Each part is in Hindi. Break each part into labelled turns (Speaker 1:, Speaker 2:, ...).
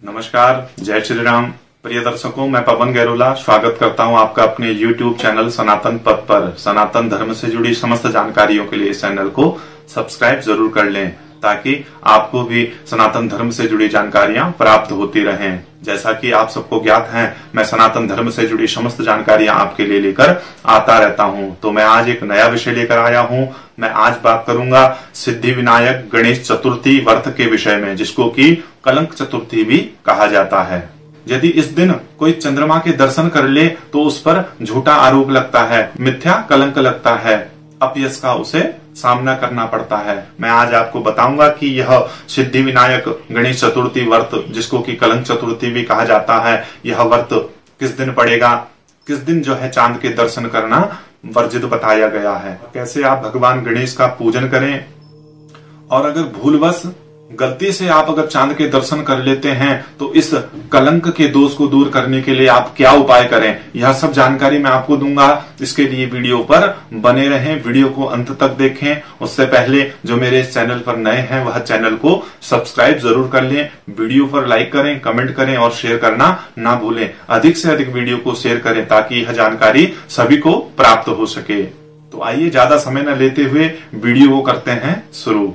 Speaker 1: नमस्कार, जय श्री राम। प्रिय दर्शकों, मैं पवन गैरोला स्वागत करता हूं आपका अपने YouTube चैनल सनातन पथ पर। सनातन धर्म से जुड़ी समस्त जानकारियों के लिए इस चैनल को सब्सक्राइब जरूर कर लें ताकि आपको भी सनातन धर्म से जुड़ी जानकारियां प्राप्त होती रहें। जैसा कि आप सबको ज्ञात है, मैं सनातन धर्म से जुड़ी समस्त जानकारियां आपके लिए लेकर आता रहता हूं। तो मैं आज एक नया विषय लेकर आया हूं। मैं आज बात करूंगा सिद्धि विनायक गणेश चतुर्थी व्रत के विषय में, जिसको कि कलंक चतुर्थी भी कहा जाता है। यदि इस दिन कोई चंद्रमा के दर्शन कर ले तो उस पर झूठा आरोप लगता है, मिथ्या कलंक लगता है, अपयश का उसे सामना करना पड़ता है। मैं आज आपको बताऊंगा कि यह सिद्धि विनायक गणेश चतुर्थी व्रत, जिसको कि कलंक चतुर्थी भी कहा जाता है, यह व्रत किस दिन पड़ेगा, किस दिन जो है चांद के दर्शन करना वर्जित बताया गया है, कैसे आप भगवान गणेश का पूजन करें, और अगर भूलवश गलती से आप अगर चांद के दर्शन कर लेते हैं तो इस कलंक के दोष को दूर करने के लिए आप क्या उपाय करें, यह सब जानकारी मैं आपको दूंगा। इसके लिए वीडियो पर बने रहें, वीडियो को अंत तक देखें। उससे पहले जो मेरे इस चैनल पर नए हैं वह चैनल को सब्सक्राइब जरूर कर लें, वीडियो पर लाइक करें, कमेंट करें और शेयर करना ना भूलें। अधिक से अधिक वीडियो को शेयर करें ताकि यह जानकारी सभी को प्राप्त हो सके। तो आइए ज्यादा समय न लेते हुए वीडियो को करते हैं शुरू।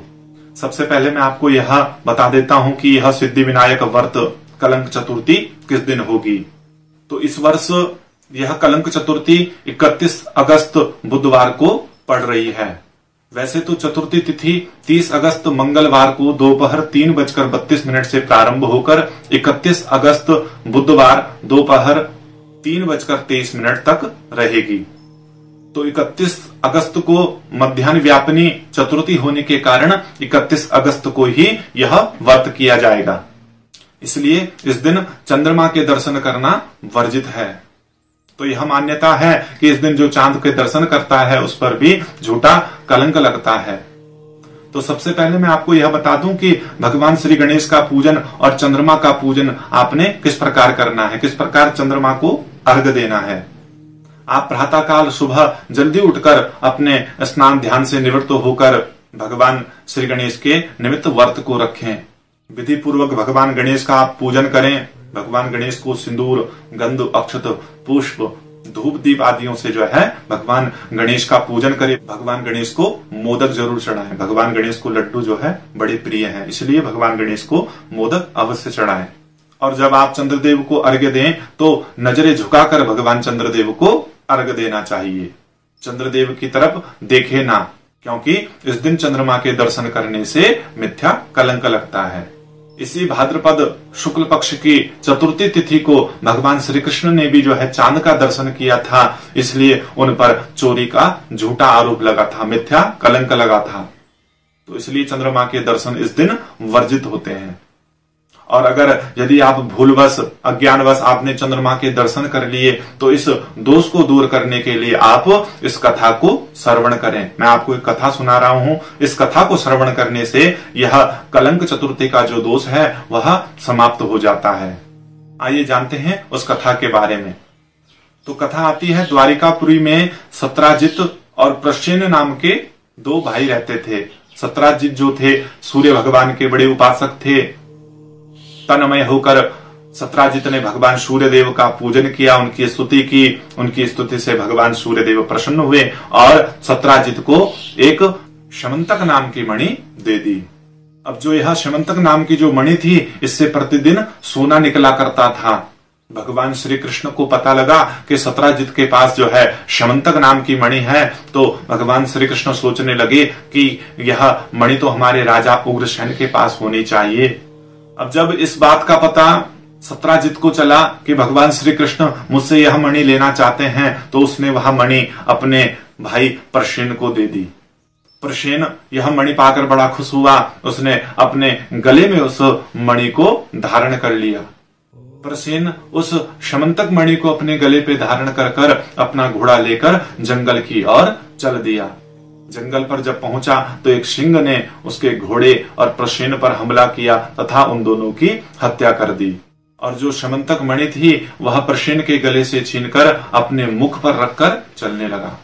Speaker 1: सबसे पहले मैं आपको यह बता देता हूं कि यह सिद्धि विनायक व्रत कलंक चतुर्थी किस दिन होगी। तो इस वर्ष यह कलंक चतुर्थी 31 अगस्त बुधवार को पड़ रही है। वैसे तो चतुर्थी तिथि 30 अगस्त मंगलवार को दोपहर 3:32 से प्रारंभ होकर 31 अगस्त बुधवार दोपहर 3:23 तक रहेगी। तो 31 अगस्त को मध्याह्न व्यापिनी चतुर्थी होने के कारण 31 अगस्त को ही यह व्रत किया जाएगा। इसलिए इस दिन चंद्रमा के दर्शन करना वर्जित है। तो यह मान्यता है कि इस दिन जो चांद के दर्शन करता है उस पर भी झूठा कलंक लगता है। तो सबसे पहले मैं आपको यह बता दूं कि भगवान श्री गणेश का पूजन और चंद्रमा का पूजन आपने किस प्रकार करना है, किस प्रकार चंद्रमा को अर्घ देना है। आप प्रातः काल सुबह जल्दी उठकर अपने स्नान ध्यान से निवृत्त होकर भगवान श्री गणेश के निमित्त व्रत को रखें। विधि पूर्वक भगवान गणेश का आप पूजन करें। भगवान गणेश को सिंदूर, गंध, अक्षत, पुष्प, धूप दीप आदियों से जो है भगवान गणेश का पूजन करें। भगवान गणेश को मोदक जरूर चढ़ाएं। भगवान गणेश को लड्डू जो है बड़े प्रिय हैं, इसलिए भगवान गणेश को मोदक अवश्य चढ़ाएं। और जब आप चंद्रदेव को अर्घ्य दें तो नजरें झुकाकर भगवान चंद्रदेव को अर्घ देना चाहिए। चंद्रदेव की तरफ देखे ना, क्योंकि इस दिन चंद्रमा के दर्शन करने से मिथ्या कलंक लगता है। इसी भाद्रपद शुक्ल पक्ष की चतुर्थी तिथि को भगवान श्री कृष्ण ने भी जो है चांद का दर्शन किया था, इसलिए उन पर चोरी का झूठा आरोप लगा था, मिथ्या कलंक लगा था। तो इसलिए चंद्रमा के दर्शन इस दिन वर्जित होते हैं। और अगर यदि आप भूलवश अज्ञानवश आपने चंद्रमा के दर्शन कर लिए तो इस दोष को दूर करने के लिए आप इस कथा को श्रवण करें। मैं आपको एक कथा सुना रहा हूं। इस कथा को श्रवण करने से यह कलंक चतुर्थी का जो दोष है वह समाप्त हो जाता है। आइए जानते हैं उस कथा के बारे में। तो कथा आती है, द्वारिकापुरी में सत्राजित और प्रसेन नाम के दो भाई रहते थे। सत्राजित जो थे सूर्य भगवान के बड़े उपासक थे। तन्मय होकर सत्राजित ने भगवान सूर्यदेव का पूजन किया, उनकी स्तुति की। उनकी स्तुति से भगवान सूर्यदेव प्रसन्न हुए और सत्राजित को एक शमंतक नाम की मणि दे दी। अब जो यह शमंतक नाम की जो मणि थी, इससे प्रतिदिन सोना निकला करता था। भगवान श्री कृष्ण को पता लगा कि सत्राजित के पास जो है शमंतक नाम की मणि है, तो भगवान श्री कृष्ण सोचने लगे कि यह मणि तो हमारे राजा उग्रसेन के पास होनी चाहिए। अब जब इस बात का पता सत्राजित को चला कि भगवान श्री कृष्ण मुझसे यह मणि लेना चाहते हैं, तो उसने वह मणि अपने भाई प्रसेन को दे दी। प्रसेन यह मणि पाकर बड़ा खुश हुआ। उसने अपने गले में उस मणि को धारण कर लिया। प्रसेन उस शमंतक मणि को अपने गले पे धारण कर अपना घोड़ा लेकर जंगल की ओर चल दिया। जंगल पर जब पहुंचा तो एक सिंह ने उसके घोड़े और प्रसेन पर हमला किया तथा उन दोनों की हत्या कर दी। और जो शमंतक मणि थी वह प्रसेन के गले से छीनकर अपने मुख पर रखकर चलने लगा।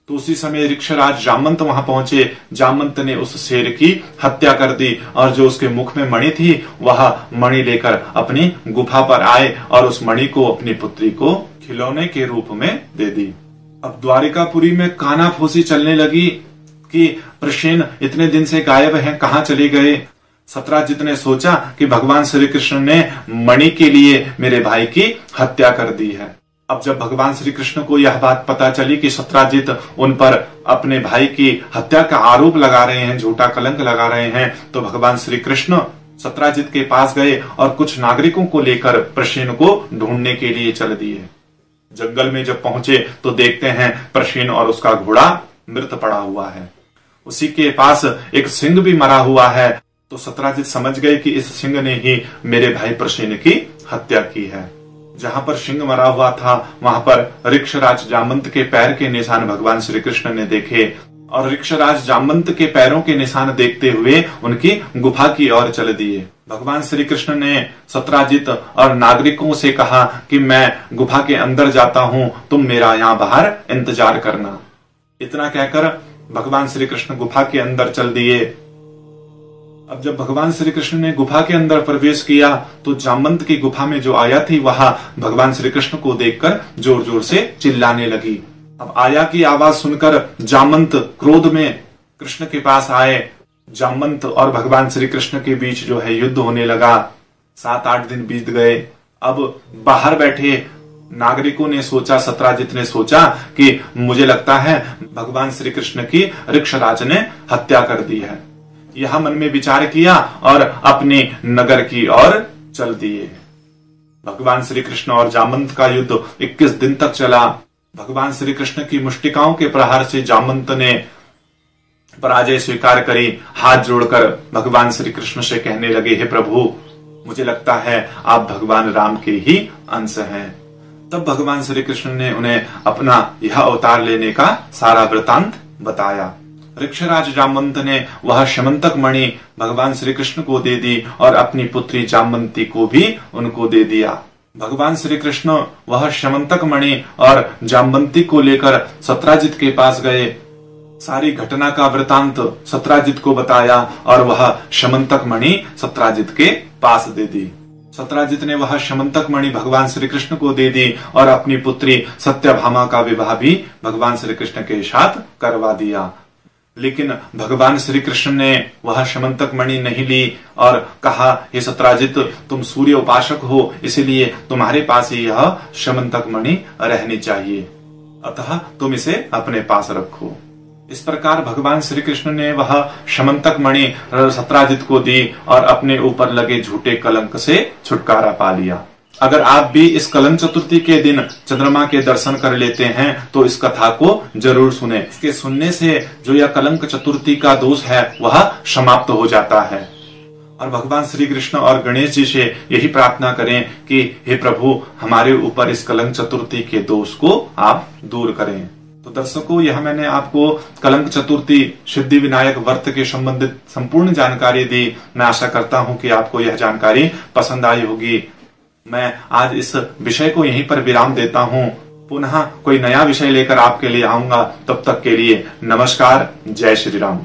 Speaker 1: तो उसी समय ऋक्षराज जामवंत वहां पहुंचे। जामवंत ने उस शेर की हत्या कर दी और जो उसके मुख में मणि थी वह मणि लेकर अपनी गुफा पर आए और उस मणि को अपनी पुत्री को खिलौने के रूप में दे दी। अब द्वारिकापुरी में कानाफूसी चलने लगी कि प्रसेन इतने दिन से गायब हैं, कहां चले गए। सत्राजित ने सोचा कि भगवान श्री कृष्ण ने मणि के लिए मेरे भाई की हत्या कर दी है। अब जब भगवान श्री कृष्ण को यह बात पता चली कि सत्राजित उन पर अपने भाई की हत्या का आरोप लगा रहे हैं, झूठा कलंक लगा रहे हैं, तो भगवान श्री कृष्ण सत्राजित के पास गए और कुछ नागरिकों को लेकर प्रसेन को ढूंढने के लिए चल दिए। जंगल में जब पहुंचे तो देखते हैं प्रसेन और उसका घोड़ा मृत पड़ा हुआ है। उसी के पास एक सिंह भी मरा हुआ है। तो सत्राजित समझ गए कि इस सिंह ने ही मेरे भाई प्रसेन की हत्या की है। जहां पर सिंह मरा हुआ था वहां पर ऋक्षराज जामवंत के पैर के निशान भगवान श्री कृष्ण ने देखे और ऋक्षराज जामवंत के पैरों के निशान देखते हुए उनकी गुफा की ओर चल दिए। भगवान श्री कृष्ण ने सत्राजित और नागरिकों से कहा कि मैं गुफा के अंदर जाता हूं, तुम मेरा यहाँ बाहर इंतजार करना। इतना कहकर भगवान श्री कृष्ण गुफा के अंदर चल दिए। अब जब भगवान श्री कृष्ण ने गुफा के अंदर प्रवेश किया तो जामवंत की गुफा में जो आया थी वह भगवान श्री कृष्ण को देखकर जोर जोर से चिल्लाने लगी। अब आया की आवाज सुनकर जामवंत क्रोध में कृष्ण के पास आए। जामवंत और भगवान श्री कृष्ण के बीच जो है युद्ध होने लगा। 7-8 दिन बीत गए। अब बाहर बैठे नागरिकों ने सोचा, सत्राजित ने सोचा कि मुझे लगता है भगवान श्री कृष्ण की ऋक्षराज ने हत्या कर दी है। यह मन में विचार किया और अपने नगर की ओर चल दिए। भगवान श्री कृष्ण और जामवंत का युद्ध 21 दिन तक चला। भगवान श्री कृष्ण की मुष्टिकाओं के प्रहार से जामवंत ने पराजय स्वीकार करी। हाथ जोड़कर भगवान श्री कृष्ण से कहने लगे, हे प्रभु, मुझे लगता है आप भगवान राम के ही अंश हैं। तब भगवान श्री कृष्ण ने उन्हें अपना यह अवतार लेने का सारा वृतांत बताया। ऋक्षराज जामवंत ने वह शमंतक मणि भगवान श्री कृष्ण को दे दी और अपनी पुत्री जामवंती को भी उनको दे दिया। भगवान श्री कृष्ण वह शमंतक मणि और जामवंती को लेकर सत्राजित के पास गए। सारी घटना का वृतांत सत्राजित को बताया और वह शमंतक मणि सत्राजित के पास दे दी। सत्राजित ने वह शमंतक मणि भगवान श्री कृष्ण को दे दी और अपनी पुत्री सत्यभामा का विवाह भी भगवान श्री कृष्ण के साथ करवा दिया। लेकिन भगवान श्री कृष्ण ने वह शमंतक मणि नहीं ली और कहा, हे सत्राजित, तुम सूर्य उपासक हो, इसलिए तुम्हारे पास ही यह शमंतक मणि रहनी चाहिए, अतः तुम इसे अपने पास रखो। इस प्रकार भगवान श्री कृष्ण ने वह शमंतक मणि सत्राजित को दी और अपने ऊपर लगे झूठे कलंक से छुटकारा पा लिया। अगर आप भी इस कलंक चतुर्थी के दिन चंद्रमा के दर्शन कर लेते हैं तो इस कथा को जरूर सुने। इसके सुनने से जो यह कलंक चतुर्थी का दोष है वह समाप्त हो जाता है। और भगवान श्री कृष्ण और गणेश जी से यही प्रार्थना करें कि हे प्रभु, हमारे ऊपर इस कलंक चतुर्थी के दोष को आप दूर करें। तो दर्शकों, यह मैंने आपको कलंक चतुर्थी सिद्धि विनायक व्रत के संबंधित संपूर्ण जानकारी दी। मैं आशा करता हूं कि आपको यह जानकारी पसंद आई होगी। मैं आज इस विषय को यहीं पर विराम देता हूं। पुनः कोई नया विषय लेकर आपके लिए आऊंगा। तब तक के लिए नमस्कार। जय श्री राम।